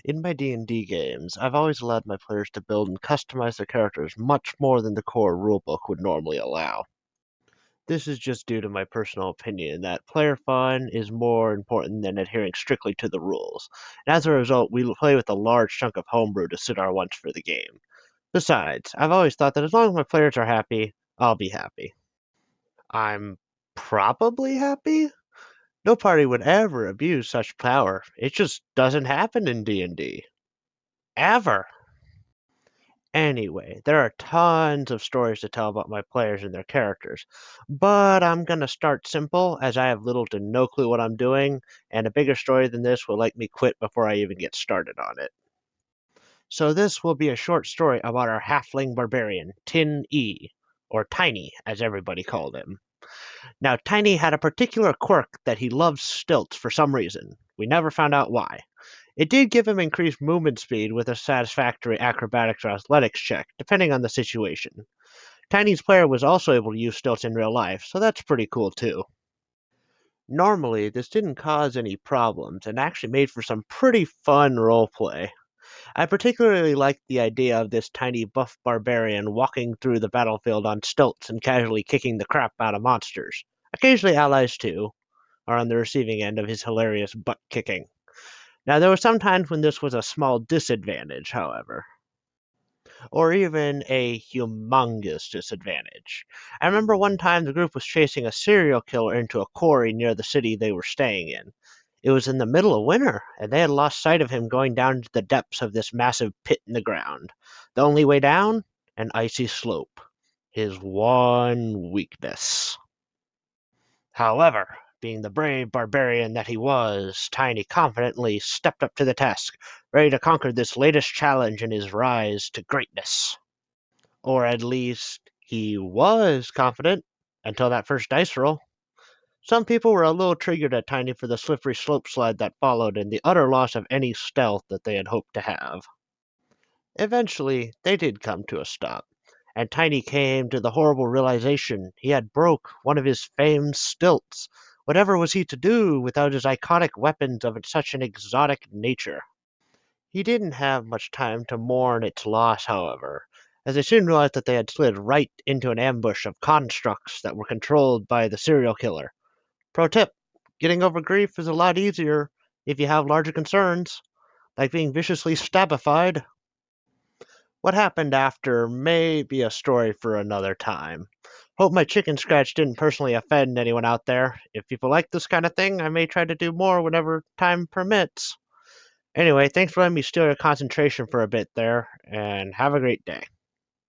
In my D&D games, I've always allowed my players to build and customize their characters much more than the core rulebook would normally allow. This is just due to my personal opinion that player fun is more important than adhering strictly to the rules, and as a result, we play with a large chunk of homebrew to suit our wants for the game. Besides, I've always thought that as long as my players are happy, I'll be happy. I'm probably happy? No party would ever abuse such power. It just doesn't happen in D&D. Ever. Anyway, there are tons of stories to tell about my players and their characters, but I'm gonna start simple as I have little to no clue what I'm doing, and a bigger story than this will make me quit before I even get started on it. So this will be a short story about our halfling barbarian, Tin E, or Tiny as everybody called him. Now, Tiny had a particular quirk that he loved stilts for some reason. We never found out why. It did give him increased movement speed with a satisfactory acrobatics or athletics check, depending on the situation. Tiny's player was also able to use stilts in real life, so that's pretty cool too. Normally, this didn't cause any problems and actually made for some pretty fun roleplay. I particularly liked the idea of this tiny buff barbarian walking through the battlefield on stilts and casually kicking the crap out of monsters. Occasionally allies too are on the receiving end of his hilarious butt kicking. Now there were some times when this was a small disadvantage, however, or even a humongous disadvantage. I remember one time the group was chasing a serial killer into a quarry near the city they were staying in. It was in the middle of winter, and they had lost sight of him going down to the depths of this massive pit in the ground. The only way down? An icy slope. His one weakness. However, being the brave barbarian that he was, Tiny confidently stepped up to the task, ready to conquer this latest challenge in his rise to greatness. Or at least he was confident until that first dice roll. Some people were a little triggered at Tiny for the slippery slope slide that followed and the utter loss of any stealth that they had hoped to have. Eventually, they did come to a stop, and Tiny came to the horrible realization he had broke one of his famed stilts. Whatever was he to do without his iconic weapons of such an exotic nature? He didn't have much time to mourn its loss, however, as they soon realized that they had slid right into an ambush of constructs that were controlled by the serial killer. Pro tip: getting over grief is a lot easier if you have larger concerns, like being viciously stabified. What happened after may be a story for another time. Hope my chicken scratch didn't personally offend anyone out there. If people like this kind of thing, I may try to do more whenever time permits. Anyway, thanks for letting me steal your concentration for a bit there, and have a great day.